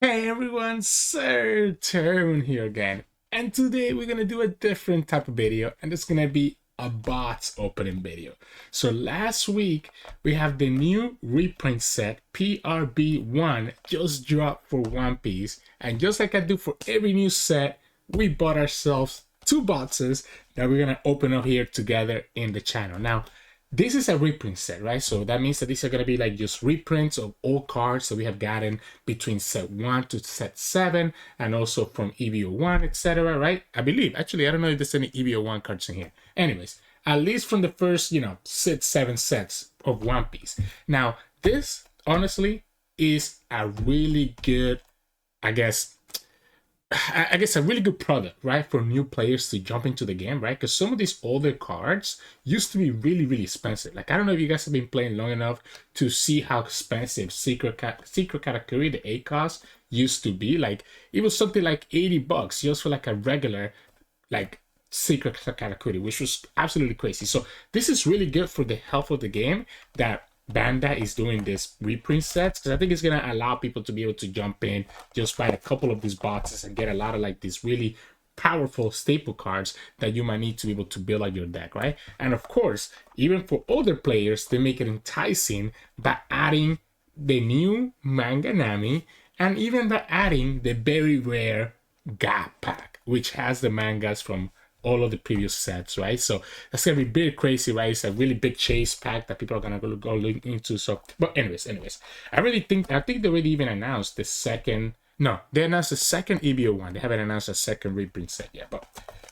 Hey everyone, Sirturmund here again. And today we're gonna do a different type of video, and it's gonna be a bots opening video. So last week we have the new reprint set PRB1 just dropped for One Piece, and just like I do for every new set, we bought ourselves two boxes that we're gonna open up here together in the channel. Now, this is a reprint set, right? So that means that these are going to be like just reprints of all cards that we have gotten between set 1 to set 7, and also from EVO1, etc., right? I believe. Actually, I don't know if there's any EVO1 cards in here. Anyways, at least from the first, 6, 7 sets of One Piece. Now, this, honestly, is a really good, I guess, a really good product, right, for new players to jump into the game, right? Because some of these older cards used to be really, really expensive. Like, I don't know if you guys have been playing long enough to see how expensive Secret Katakuri, the A cost, used to be. Like, it was something like $80 just for like a regular, like, Secret Katakuri, which was absolutely crazy. So this is really good for the health of the game, that Banda is doing this reprint sets, because I think it's gonna allow people to be able to jump in, just buy a couple of these boxes and get a lot of like these really powerful staple cards that you might need to be able to build out your deck, right? And of course, even for older players, they make it enticing by adding the new Manga Nami, and even by adding the very rare Gap pack, which has the mangas from all of the previous sets, right? So that's gonna be pretty crazy, right? It's a really big chase pack that people are gonna go look into. So, but anyways, I think they already even announced the second. No, they announced the second EBO1. They haven't announced a second reprint set yet. But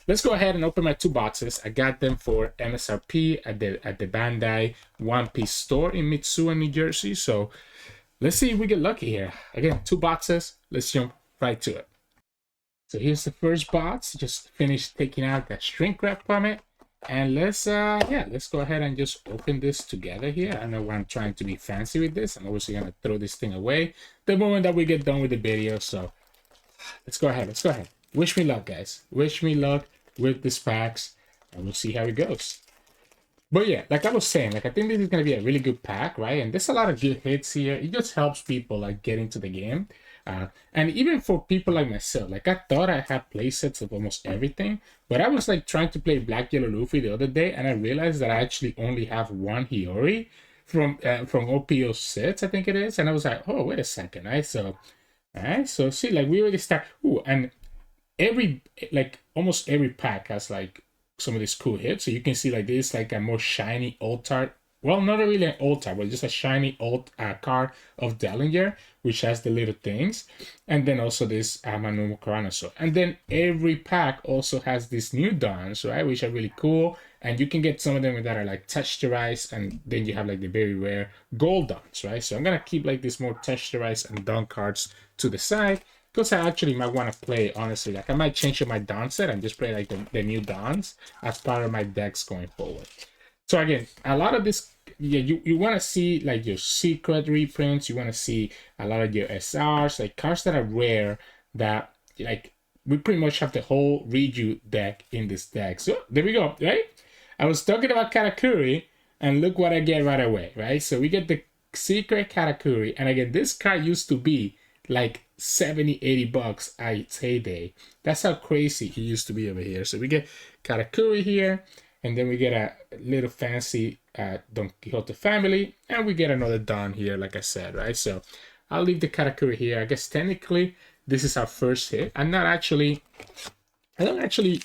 let's go ahead and open my two boxes. I got them for MSRP at the Bandai One Piece store in Mitsua, New Jersey. So let's see if we get lucky here. Again, two boxes. Let's jump right to it. So here's the first box. Just finished taking out that shrink wrap from it. And let's go ahead and just open this together here. I know why I'm trying to be fancy with this. I'm obviously gonna throw this thing away the moment that we get done with the video. So let's go ahead. Wish me luck, guys. Wish me luck with these packs, and we'll see how it goes. But yeah, like I was saying, like I think this is gonna be a really good pack, right? And there's a lot of good hits here. It just helps people like get into the game. And even for people like myself, like I thought I had play sets of almost everything, but I was like trying to play Black Yellow Luffy the other day, and I realized that I actually only have one Hiyori from OPO6, I think it is. And I was like, oh, wait a second, right? So, all right, so see, like we already start. Ooh, and every like almost every pack has like some of these cool hits. So you can see like this, like a more shiny altar. Well, not really an altar, but just a shiny old card of Dellinger, which has the little things. And then also this Manu Caranoso. And then every pack also has these new dons, right? Which are really cool. And you can get some of them that are like texturized. And then you have like the very rare gold dons, right? So I'm going to keep like these more texturized and don cards to the side, because I actually might want to play, honestly. Like I might change up my don set and just play like the new dons as part of my decks going forward. So again, a lot of this, yeah, you want to see like your secret reprints. You want to see a lot of your SRs, like cards that are rare, that like we pretty much have the whole Reju deck in this deck. So there we go, right? I was talking about Katakuri, and look what I get right away, right? So we get the secret Katakuri, and again, this card used to be like 70, $80 at its heyday. That's how crazy he used to be over here. So we get Katakuri here, and then we get a little fancy Don Quixote family, and we get another Don here, like I said, right? So I'll leave the Katakuri here. I guess technically this is our first hit. I don't actually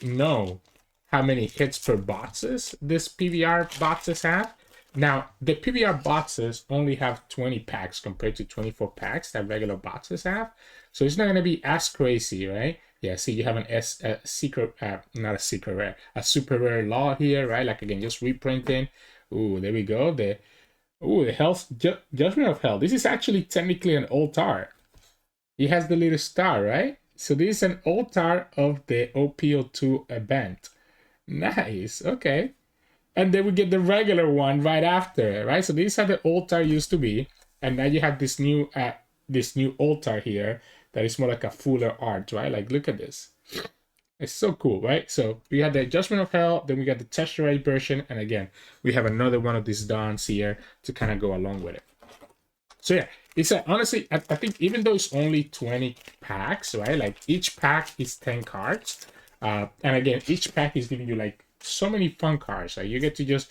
know how many hits per boxes this PBR boxes have. Now, the PBR boxes only have 20 packs compared to 24 packs that regular boxes have. So it's not going to be as crazy, right? Yeah, see, you have a super rare law here, right? Like, again, just reprinting. Ooh, there we go. The health, Judgment of Hell. This is actually technically an altar. It has the little star, right? So this is an altar of the OPO2 event. Nice, okay. And then we get the regular one right after, right? So these are the altar used to be, and now you have this new altar here that is more like a fuller art, right? Like, look at this. It's so cool, right? So we have the Judgment of Hell, then we got the texturized version, and again, we have another one of these dons here to kind of go along with it. So yeah, it's honestly, I think even though it's only 20 packs, right? Like each pack is 10 cards. And again, each pack is giving you like so many fun cards. Like you get to just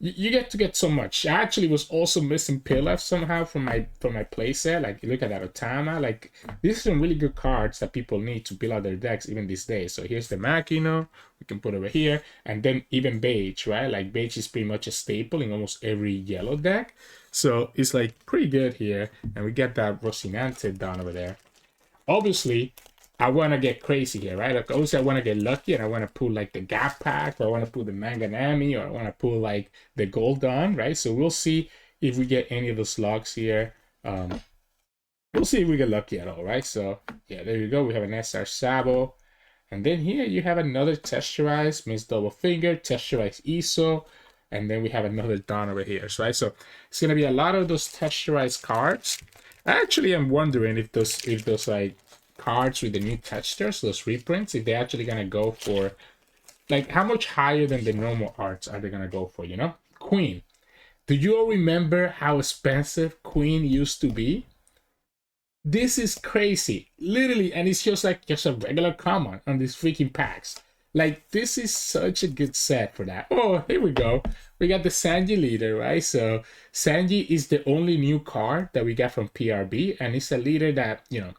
you get to get so much. I actually was also missing Pilaf somehow from my playset. Like you look at that Otama. Like these are some really good cards that people need to build out their decks even these days. So here's the Makino, we can put over here, and then even Beige, right? Like Beige is pretty much a staple in almost every yellow deck. So it's like pretty good here. And we get that Rocinante down over there. Obviously, I want to get crazy here, right? Like, obviously, I want to get lucky and I want to pull like the Gap Pack, or I want to pull the Manga Nami, or I want to pull like the Gold Dawn, right? So we'll see if we get any of those logs here. We'll see if we get lucky at all, right? So yeah, there you go. We have an SR Sabo. And then here you have another Texturized, Miss Double Finger, Texturized ISO. And then we have another Dawn over here, right? So it's going to be a lot of those Texturized cards. I actually am wondering if those like cards with the new textures, those reprints, if they're actually gonna go for like how much higher than the normal arts are they gonna go for, you know? Queen. Do you all remember how expensive Queen used to be? This is crazy. Literally, and it's just like just a regular common on these freaking packs. Like, this is such a good set for that. Oh, here we go. We got the Sanji leader, right? So Sanji is the only new card that we got from PRB, and it's a leader that, you know,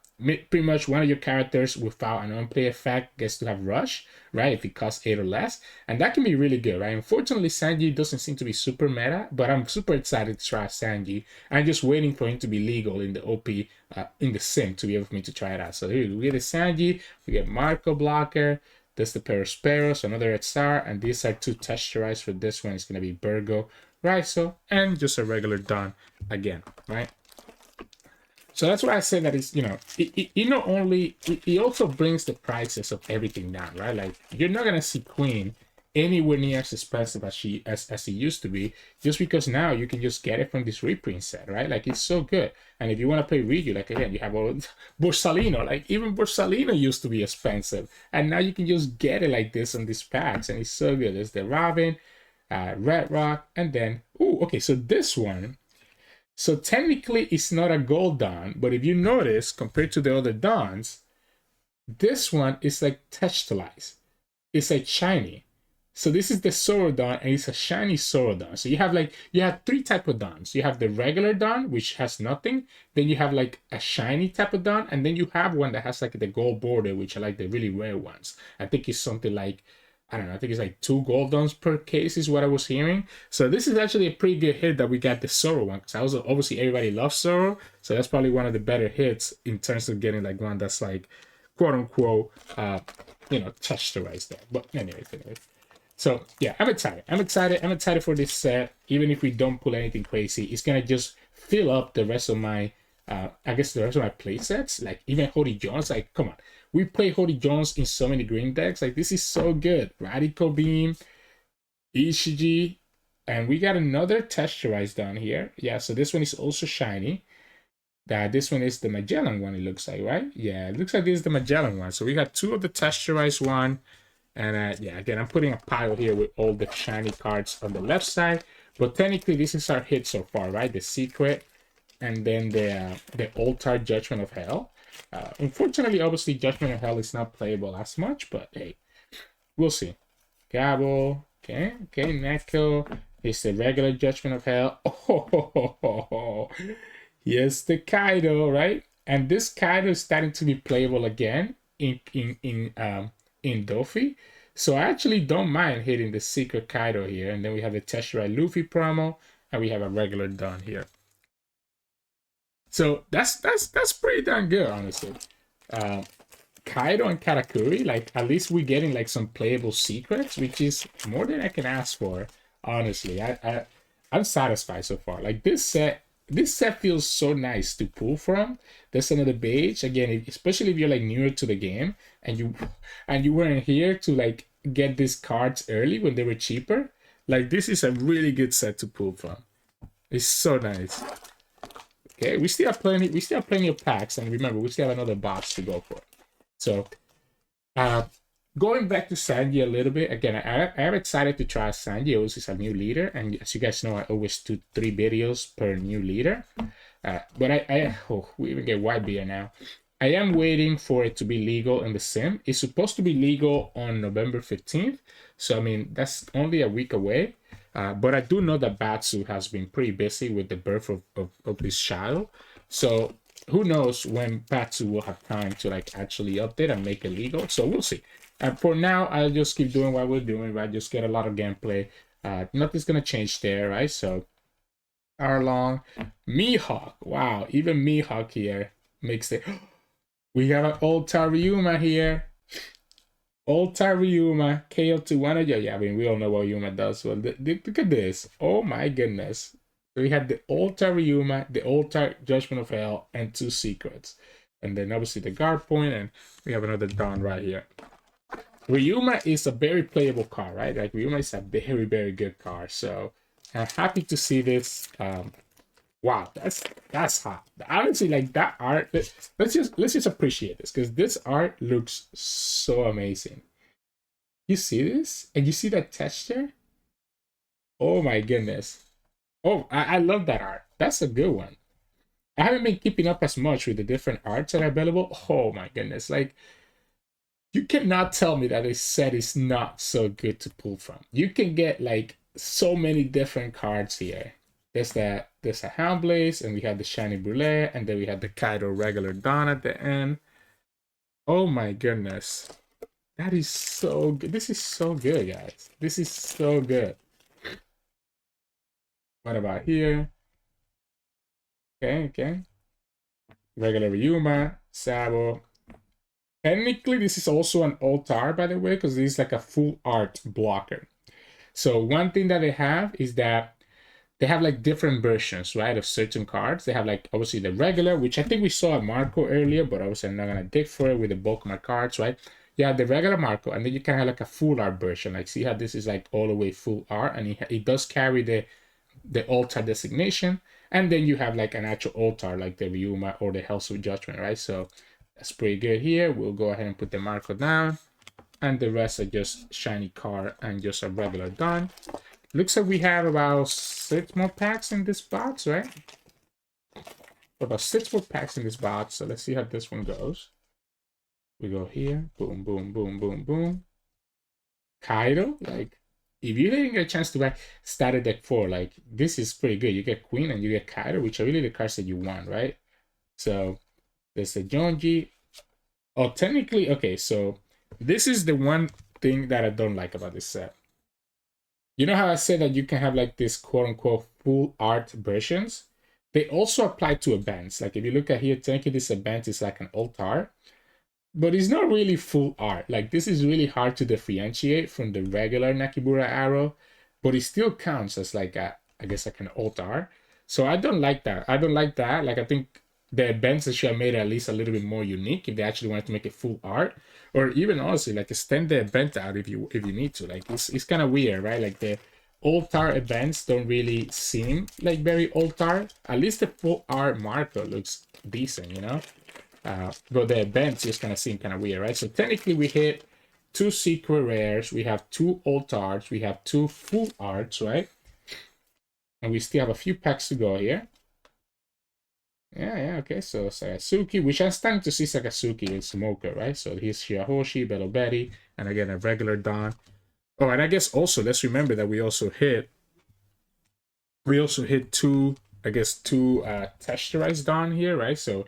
pretty much one of your characters without an on-play effect gets to have rush, right? If it costs 8 or less. And that can be really good, right? Unfortunately, Sanji doesn't seem to be super meta, but I'm super excited to try Sanji. I'm just waiting for him to be legal in the OP, in the sim, to be able for me to try it out. So here we get the Sanji, we get Marco Blocker, this is the Perosperos, another XR, and these are two texturized. For this one, it's going to be Virgo, Raizo, and just a regular Dawn again, right? So that's why I say that it's, you know, it not only, it also brings the prices of everything down, right? Like, you're not going to see Queen anywhere near as expensive as it used to be, just because now you can just get it from this reprint set, right? Like, it's so good. And if you want to play Ryu, like, again, you have all Borsalino. Like, even Borsalino used to be expensive, and now you can just get it like this on these packs, and it's so good. There's the Robin, Red Rock, and then, ooh, okay, so this one, so technically it's not a gold Dawn, but if you notice, compared to the other Dawns, this one is like texturized. It's like shiny. So this is the Saurodon, and it's a shiny Saurodon. So you have three type of Dons. You have the regular Don, which has nothing. Then you have like a shiny type of Don, and then you have one that has like the gold border, which are like the really rare ones. I think it's something like, I don't know, I think it's like 2 gold Dons per case is what I was hearing. So this is actually a pretty good hit that we got the Zoro one, because obviously everybody loves Zoro. So that's probably one of the better hits in terms of getting like one that's like quote unquote, you know, texturized there. But anyway. So yeah, I'm excited for this set. Even if we don't pull anything crazy, it's gonna just fill up the rest of my, I guess the rest of my play sets. Like even Hody Jones, like come on, we play Hody Jones in so many green decks. Like this is so good. Radical Beam, Ishiji, and we got another texturized down here. Yeah, so this one is also shiny. This one is the Magellan one. It looks like, right? Yeah, it looks like this is the Magellan one. So we got 2 of the texturized one. And yeah, again, I'm putting a pile here with all the shiny cards on the left side. But technically, this is our hit so far, right? The Secret, and then the Altar Judgment of Hell. Unfortunately, obviously, Judgment of Hell is not playable as much, but hey, we'll see. Gabo, okay, Neko. It's the regular Judgment of Hell. Oh, yes, the Kaido, right? And this Kaido is starting to be playable again in Dofi. So I actually don't mind hitting the Secret Kaido here. And then we have the Tesseract Luffy promo, and we have a regular Dawn here. So that's pretty darn good, honestly. Kaido and Katakuri, like at least we're getting like some playable secrets, which is more than I can ask for, honestly. I'm satisfied so far. Like this set feels so nice to pull from. There's another Beige again, especially if you're like newer to the game and you weren't here to like get these cards early when they were cheaper. Like this is a really good set to pull from. It's so nice. Okay, we still have plenty of packs, and remember we still have another box to go for. So going back to Sanji a little bit, again, I am excited to try Sanji. It's a new leader, and as you guys know, I always do 3 videos per new leader. But we even get white beer now. I am waiting for it to be legal in the sim. It's supposed to be legal on November 15th. So, I mean, that's only a week away. But I do know that Batsu has been pretty busy with the birth of this child. So, who knows when Batsu will have time to like actually update and make it legal. So, we'll see. And for now, I'll just keep doing what we're doing, right? Just get a lot of gameplay. Nothing's going to change there, right? So, hour long. Mihawk. Wow, even Mihawk here makes it. We have an old Ryuma here. Old Ryuma, KO to one of you. Yeah, I mean, we all know what Yuma does. Well, look at this. Oh my goodness. We had the old Ryuma, the old Judgment of Hell, and 2 secrets. And then obviously the guard point, and we have another Dawn right here. Ryuma is a very playable card, right? Like Ryuma is a very, very good card. So I'm happy to see this. Wow, that's hot. Honestly, like that art. Let's just appreciate this because this art looks so amazing. You see this, and you see that texture. Oh my goodness. Oh, I love that art. That's a good one. I haven't been keeping up as much with the different arts that are available. Oh my goodness, like you cannot tell me that a set is not so good to pull from. You can get like so many different cards here. There's a Hound Blaze, and we have the Shiny Brûlée, and then we have the Kaido regular Dawn at the end. Oh my goodness. That is so good. This is so good, guys. This is so good. What about here? Okay. Regular Ryuma, Sabo. Technically, this is also an altar, by the way, because this is like a full art blocker. So one thing that they have is that they have like different versions, right, of certain cards. They have like obviously the regular, which I think we saw at Marco earlier, but obviously I'm not gonna dig for it with the bulk of my cards, right? You have the regular Marco, and then you can have like a full art version. Like see how this is like all the way full art, and it does carry the altar designation, and then you have like an actual altar like the Ryuma or the House of Judgment, right? So that's pretty good here. We'll go ahead and put the Marco down, and the rest are just shiny card and just a regular Dawn. Looks like we have about 6 more packs in this box, right? About 6 more packs in this box. So let's see how this one goes. We go here. Boom, boom, boom, boom, boom. Kaido, like, if you didn't get a chance to buy starter deck 4, like, this is pretty good. You get Queen and you get Kaido, which are really the cards that you want, right? So there's the Jonji. Oh, technically, okay, so this is the one thing that I don't like about this set. You know how I said that you can have like this quote-unquote full art versions? They also apply to events. Like if you look at here, technically this event is like an altar, but it's not really full art. Like this is really hard to differentiate from the regular Nakibura arrow, but it still counts as like I guess like an altar. So I don't like that. I don't like that. Like I think the events should have made it at least a little bit more unique if they actually wanted to make it full art, or even honestly like extend the event out if you need to. Like it's kind of weird, right? Like the altar events don't really seem like very altar. At least the full art Marco looks decent, you know. But the events just kind of seem kind of weird, right? So technically we hit 2 secret rares, we have 2 altars, we have 2 full arts, right? And we still have a few packs to go here. Yeah, okay, so Sakatsuki, which I'm starting to see Sakatsuki in Smoker, right? So here's Shirahoshi, Bello Betty, and again, a regular Dawn. Oh, and I guess also, let's remember that we also hit 2, I guess, 2 texturized Dawn here, right? So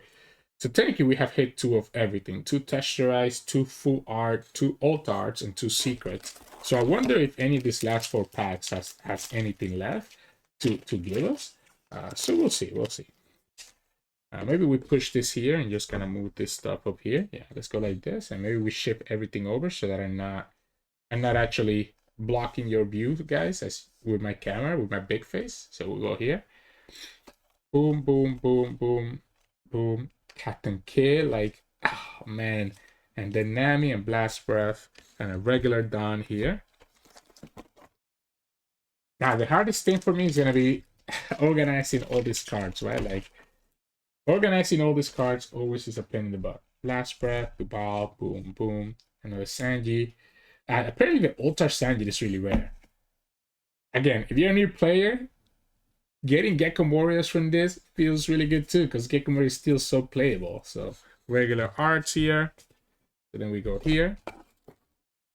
technically we have hit 2 of everything. 2 texturized, 2 full art, 2 alt arts, and 2 secrets. So I wonder if any of these last 4 packs has anything left to give us. So we'll see. Maybe we push this here and just kind of move this stuff up here. Yeah, let's go like this, and maybe we ship everything over so that I'm not actually blocking your view, guys, as with my camera, with my big face. So we'll go here. Boom, boom, boom, boom, boom. Captain Kidd, like, oh man. And then Nami and Blast Breath and a regular Dawn here. Now, the hardest thing for me is going to be organizing all these cards, right? Like, organizing all these cards always is a pain in the butt. Blast Breath, Dubal, boom, boom. Another Sanji. Apparently the Altar Sanji is really rare. Again, if you're a new player, getting Gecko Warriors from this feels really good too, because Gecko Warrior is still so playable. So regular arts here. So then we go here.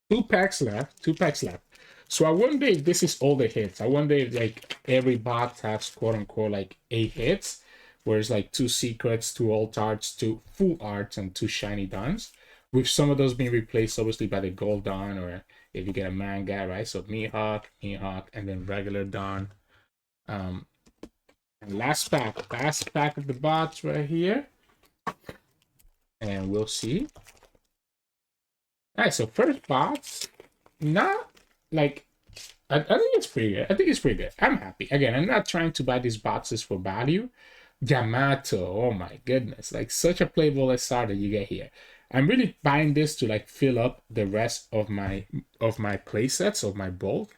2 packs left. 2 packs left. So I wonder if this is all the hits. I wonder if like every bot has quote unquote like 8 hits, where it's like 2 secrets, 2 alt arts, 2 full arts, and 2 shiny dons. With some of those being replaced obviously by the gold don, or if you get a manga, right? So Mihawk, and then regular don. And last pack of the bots right here. And we'll see. All right, so first bots, not like I think it's pretty good. I think it's pretty good. I'm happy. Again, I'm not trying to buy these boxes for value. Yamato, oh my goodness, like such a playable SR that you get here. I'm really buying this to like fill up the rest of my play sets of my bulk,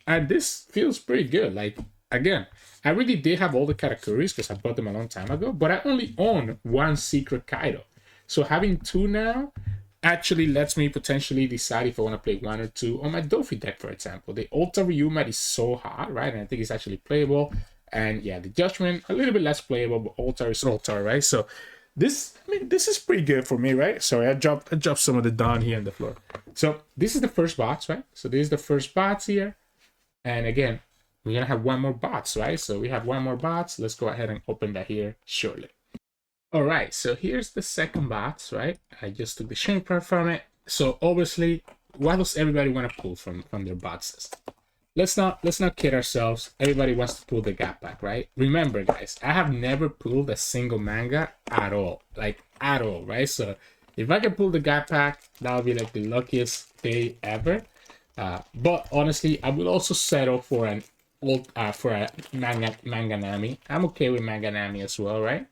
and this feels pretty good. Like again, I really did have all the Katakuris because I bought them a long time ago, but I only own 1 secret Kaido. So having 2 now actually lets me potentially decide if I want to play 1 or 2 on my Dofi deck, for example. The Ultra Ryumat is so hot, right? And I think it's actually playable. And yeah, the Judgment, a little bit less playable, but Ultra is Ultra, right? So this, I mean, this is pretty good for me, right? Sorry, I dropped some of the Dawn here on the floor. So this is the first box, right? So this is the first box here. And again, we're going to have 1 more box, right? So we have 1 more box. Let's go ahead and open that here shortly. All right, so here's the second box, right? I just took the shrink part from it. So obviously, what does everybody want to pull from their boxes? Let's not kid ourselves. Everybody wants to pull the Gap Pack, right? Remember, guys, I have never pulled a single manga at all, like at all, right? So if I can pull the Gap Pack, that would be like the luckiest day ever. But honestly, I will also settle for an old for a manga Nami. I'm okay with manga Nami as well, right?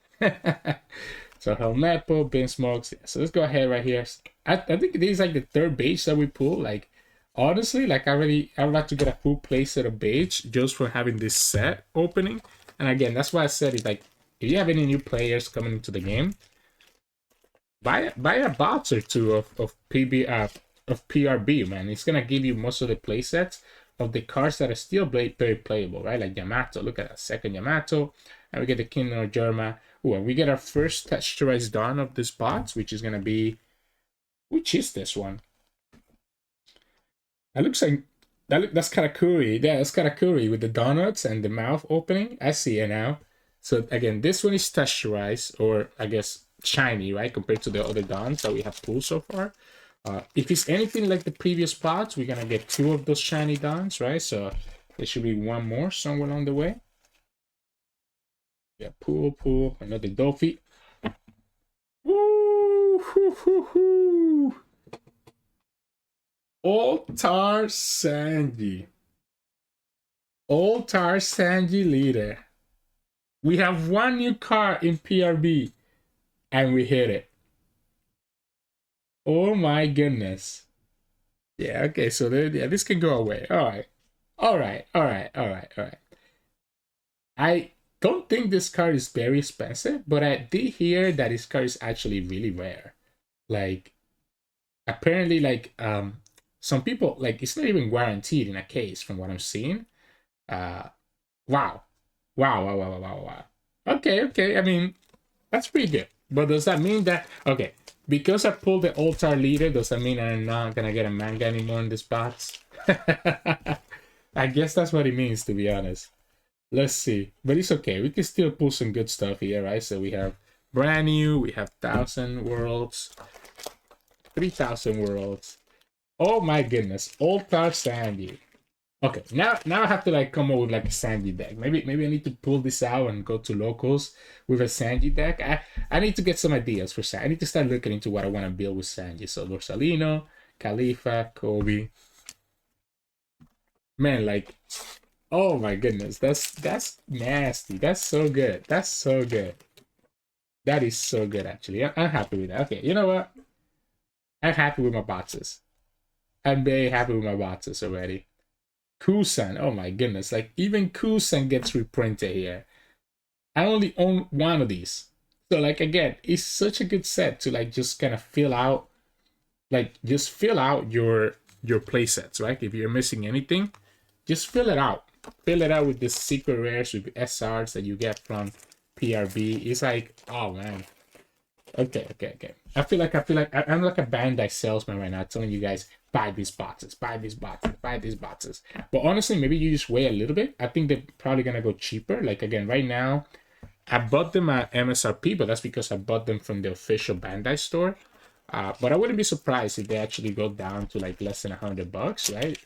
So Helmepo, Bin Smokes. So let's go ahead right here. I think this is like the 3rd beige that we pull. Like honestly, like I would like to get a full play set of beige just for having this set opening. And again, that's why I said it. Like if you have any new players coming into the game, buy a box or 2 of PRB, man. It's gonna give you most of the play sets of the cards that are still very playable, right? Like Yamato. Look at that, second Yamato, and we get the Kingdom of Germa. Ooh, and we get our first texturized Dawn of this box, which is gonna be, which is this one? That looks like that's Karakuri. Yeah, that's Karakuri with the donuts and the mouth opening. I see it now. So again, this one is texturized, or I guess shiny, right, compared to the other Dons that we have pulled so far. If it's anything like the previous pods, we're gonna get 2 of those shiny Dons, right? So there should be 1 more somewhere along the way. Yeah, pull, another Dofi. Woo, hoo, hoo, hoo. Altar Sanji. Altar Sanji leader. We have 1 new card in PRB, and we hit it. Oh my goodness. Yeah, okay, so there, yeah, this can go away. All right. I don't think this card is very expensive, but I did hear that this card is actually really rare. Like, apparently, like, some people, like, it's not even guaranteed in a case from what I'm seeing. Wow. Okay. I mean, that's pretty good. But does that mean that, okay, because I pulled the Altar Leader, does that mean I'm not gonna get a manga anymore in this box? I guess that's what it means, to be honest. Let's see. But it's okay. We can still pull some good stuff here, right? So we have brand new, we have 1,000 worlds, 3,000 worlds. Oh my goodness. Altar Sandy. Okay, now I have to like come up with like a Sanji deck. Maybe I need to pull this out and go to locals with a Sanji deck. I need to get some ideas for Sanji. I need to start looking into what I want to build with Sanji. So Borsalino, Khalifa, Kobe. Man, like, oh my goodness, that's nasty. That's so good. That's so good. That is so good, actually. I'm happy with that. Okay, you know what? I'm happy with my boxes. I'm very happy with my boxes already. Kusan, oh my goodness, like even Kusan gets reprinted here. I only own 1 of these. So like again, it's such a good set to like just kind of fill out, like just fill out your play sets, right? If you're missing anything, just fill it out. fill it out with the secret rares with SRs that you get from PRB. It's like, oh man. Okay. I'm like a Bandai salesman right now, telling you guys buy these boxes, buy these boxes, buy these boxes. But honestly, maybe you just wait a little bit. I think they're probably gonna go cheaper. Like again, right now, I bought them at MSRP, but that's because I bought them from the official Bandai store. But I wouldn't be surprised if they actually go down to like less than $100, right?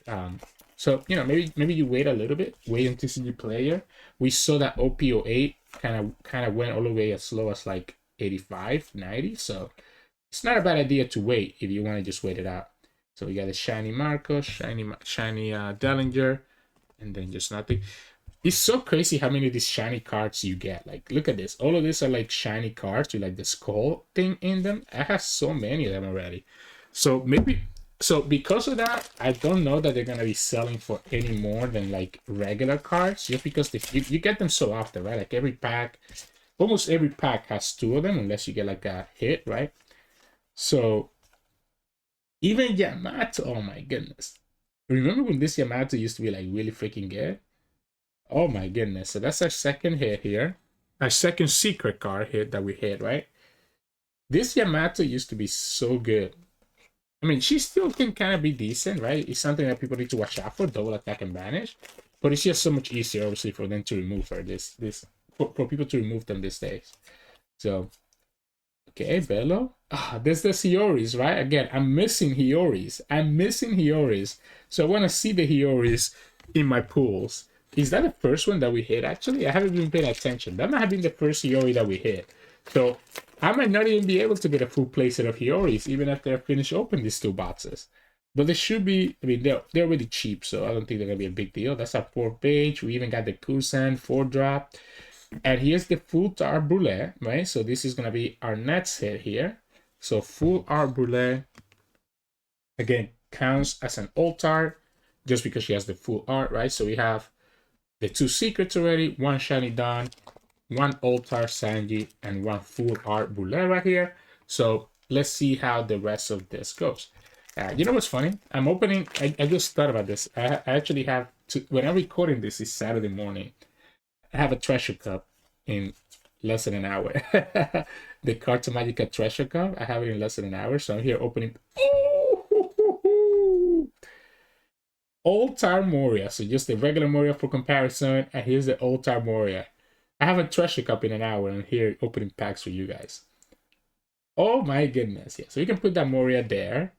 So you know, maybe you wait a little bit, wait until TCG player. We saw that OP08 kind of went all the way as low as like 85, 90. So it's not a bad idea to wait if you want to just wait it out. So we got a shiny Marco, shiny Dellinger, and then just nothing. It's so crazy how many of these shiny cards you get. Like, look at this. All of these are like shiny cards with like the skull thing in them. I have so many of them already. So because of that, I don't know that they're gonna be selling for any more than like regular cards, just because you get them so often, right? Like every pack, almost every pack has 2 of them, unless you get like a hit, right? So even Yamato, oh my goodness. Remember when this Yamato used to be like really freaking good? Oh my goodness. So that's our second hit here. Our second secret card hit that we hit, right? This Yamato used to be so good. I mean, she still can kind of be decent, right? It's something that people need to watch out for, double attack and banish. But it's just so much easier, obviously, for them to remove her. For people to remove them these days. So, okay, Bello. There's the Hioris, right? Again, I'm missing Hioris. So I want to see the Hioris in my pools. Is that the first one that we hit, actually? I haven't even paid attention. That might have been the first Hiyori that we hit. So I might not even be able to get a full playset of Hioris, even after I finish opening these 2 boxes. But they should be, I mean, they're really cheap, so I don't think they're going to be a big deal. That's our 4th page. We even got the Kusan 4-drop. And here's the full art brulee, right? So this is going to be our next hit here. So full art brulee, again, counts as an alt art just because she has the full art, right? So we have the 2 secrets already, 1 shiny Dawn, 1 altar Sanji, and 1 full art brulee right here. So let's see how the rest of this goes. You know what's funny? I'm opening, I just thought about this. I actually have to, when I'm recording this, it's Saturday morning. I have a treasure cup in less than an hour. The Carta Magica treasure cup, I have it in less than an hour. So I'm here opening. Altar Moria, so just the regular Moria for comparison, and here's the Altar Moria. I have a treasure cup in an hour, and here opening packs for you guys. Oh my goodness, yeah. So you can put that Moria there.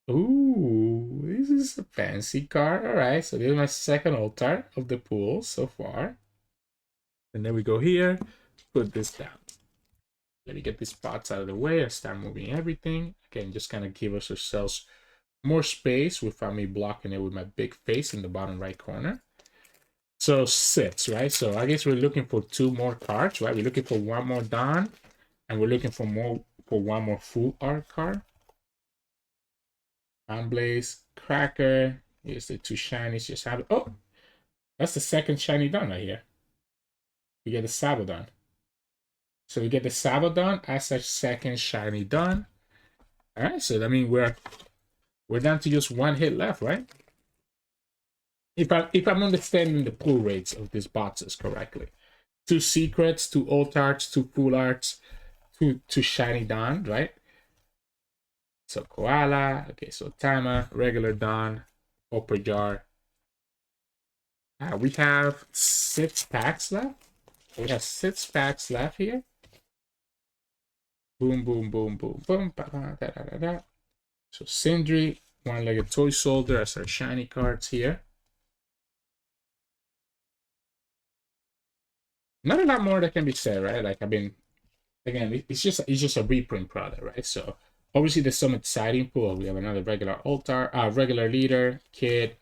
Ooh, this is a fancy card. All right, so this is my second altar of the pool so far. And then we go here, put this down. Let me get these spots out of the way and start moving everything. Again, just kind of give us ourselves more space without me blocking it with my big face in the bottom right corner. So 6, right? So I guess we're looking for 2 more cards, right? We're looking for 1 more Dawn, and we're looking for 1 more full art card. Blaze, Cracker. Here's the 2 shinies. Just have it. Oh, that's the second shiny Dawn right here. We get the Sabodon. So we get the Sabodon as a second shiny Dawn. All right, so I mean we're down to just 1 hit left, right? If I'm understanding the pull rates of these boxes correctly. 2 secrets, 2 alt arts, 2 full arts, 2 shiny Dawn, right? So Koala, okay, so Tama, regular Dawn, Opera Jar. We have 6 packs left. We have 6 packs left here. Boom, boom, boom, boom, boom. Da, da, da, da. So Sindri, 1-legged toy soldier as our shiny cards here. Not a lot more that can be said, right? Like again, it's just a reprint product, right? So obviously there's some exciting pool. We have another regular altar, regular leader, kid.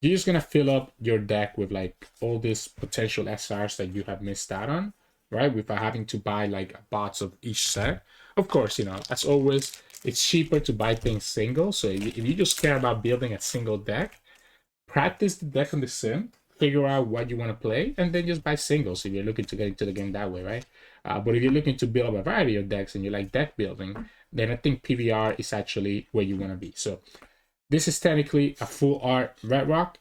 You're just gonna fill up your deck with like all these potential SRs that you have missed out on, right? Without having to buy like bots of each set. Of course, you know, as always, it's cheaper to buy things single. So if you just care about building a single deck, practice the deck on the sim, figure out what you want to play, and then just buy singles if you're looking to get into the game that way, right? But if you're looking to build up a variety of decks and you like deck building, then I think PBR is actually where you want to be. So this is technically a full art Red Rock.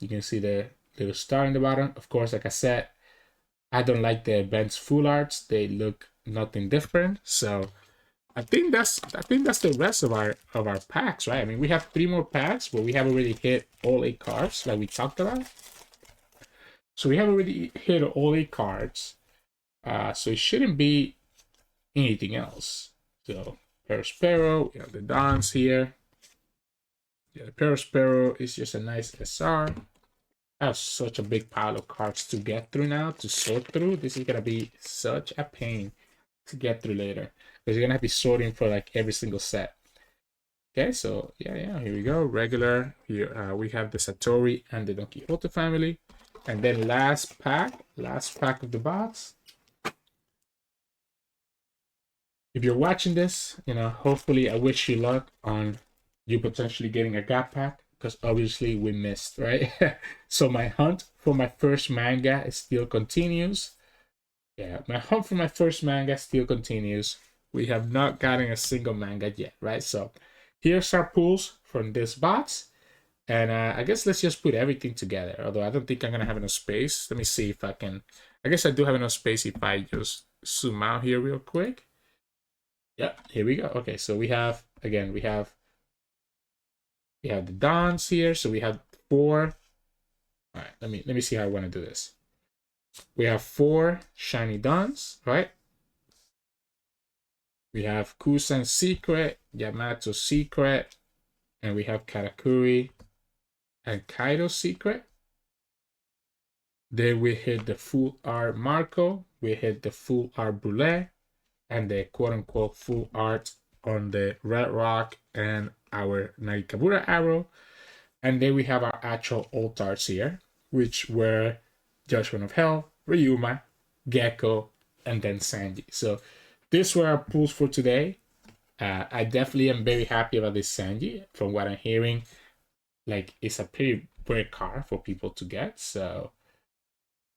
You can see the little star in the bottom. Of course, like I said, I don't like the advanced full arts. They look nothing different. So I think that's the rest of our packs, right? I mean, we have 3 more packs, but we have already hit all 8 cards, like we talked about. So we have already hit all 8 cards. So it shouldn't be anything else. So Perospero, we have the Dons here. Yeah, the Perospero is just a nice SR. I have such a big pile of cards to get through now, to sort through. This is gonna be such a pain to get through later, because you're gonna be sorting for like every single set. Okay, so yeah, here we go. Regular. Here we have the Satori and the Don Quixote family. And then last pack of the box. If you're watching this, hopefully I wish you luck on you potentially getting a gap pack, because obviously we missed, right? So my hunt for my first manga still continues. Yeah, my hunt for my first manga still continues. We have not gotten a single manga yet, right? So here's our pulls from this box. And I guess let's just put everything together. Although I don't think I'm going to have enough space. Let me see if I can. I guess I do have enough space if I just zoom out here real quick. Yep, here we go. Okay, so we have, again, we have the Dons here. So we have 4. All right, let me see how I want to do this. We have 4 shiny Dons, right? We have Kusan Secret, Yamato Secret, and we have Karakuri and Kaido Secret. Then we hit the full art Marco, we hit the full art Brûlé, and the quote-unquote full art on the Red Rock and our Nagikabura arrow. And then we have our actual alt arts here, which were Judgment of Hell, Ryuma, Gecko, and then Sanji. So these were our pulls for today. I definitely am very happy about this Sanji. From what I'm hearing, like, it's a pretty rare card for people to get. So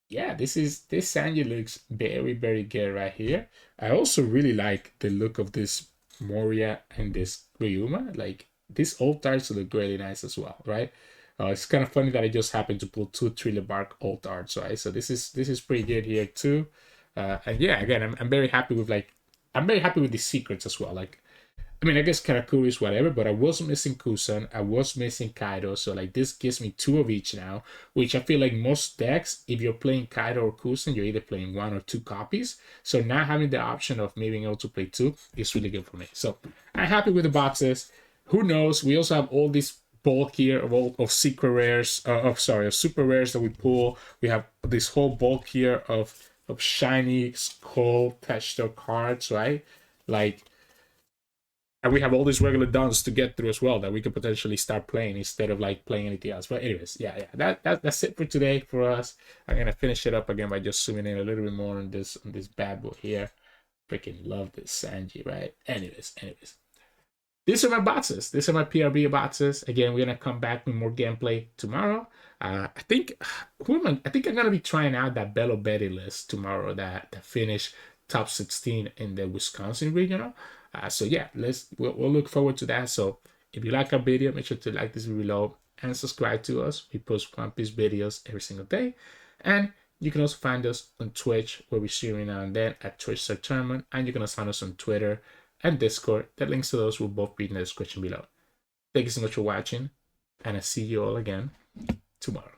yeah, this Sanji looks very, very good right here. I also really like the look of this Moria and this Ryuma. Like, these alt arts look really nice as well, right? It's kind of funny that I just happened to pull 2 Thriller Bark alt arts, right? So this is pretty good here too. And yeah, again, I'm very happy with the secrets as well. Like, I mean, I guess Karakuri is whatever, but I was missing Kusan, I was missing Kaido, so like this gives me 2 of each now, which I feel like most decks, if you're playing Kaido or Kusan, you're either playing 1 or 2 copies. So now having the option of maybe being able to play 2 is really good for me. So I'm happy with the boxes. Who knows? We also have all this bulk here of secret rares, of super rares that we pull. We have this whole bulk here of shiny skull texture cards, right? Like, and we have all these regular Dons to get through as well that we could potentially start playing instead of like playing anything else. But anyways, yeah, that's it for today for us. I'm gonna finish it up again by just zooming in a little bit more on this bad boy here. Freaking love this Sanji, right? Anyways. These are my boxes. These are my PRB boxes. Again, we're gonna come back with more gameplay tomorrow. I think I'm gonna be trying out that Bello Betty list tomorrow that finished top 16 in the Wisconsin regional. So yeah, we'll look forward to that. So if you like our video, make sure to like this video below and subscribe to us. We post One Piece videos every single day, and you can also find us on Twitch, where we stream now and then at Twitch Sirturmund, and you can also find us on Twitter and Discord. The links to those will both be in the description below. Thank you so much for watching, and I'll see you all again tomorrow.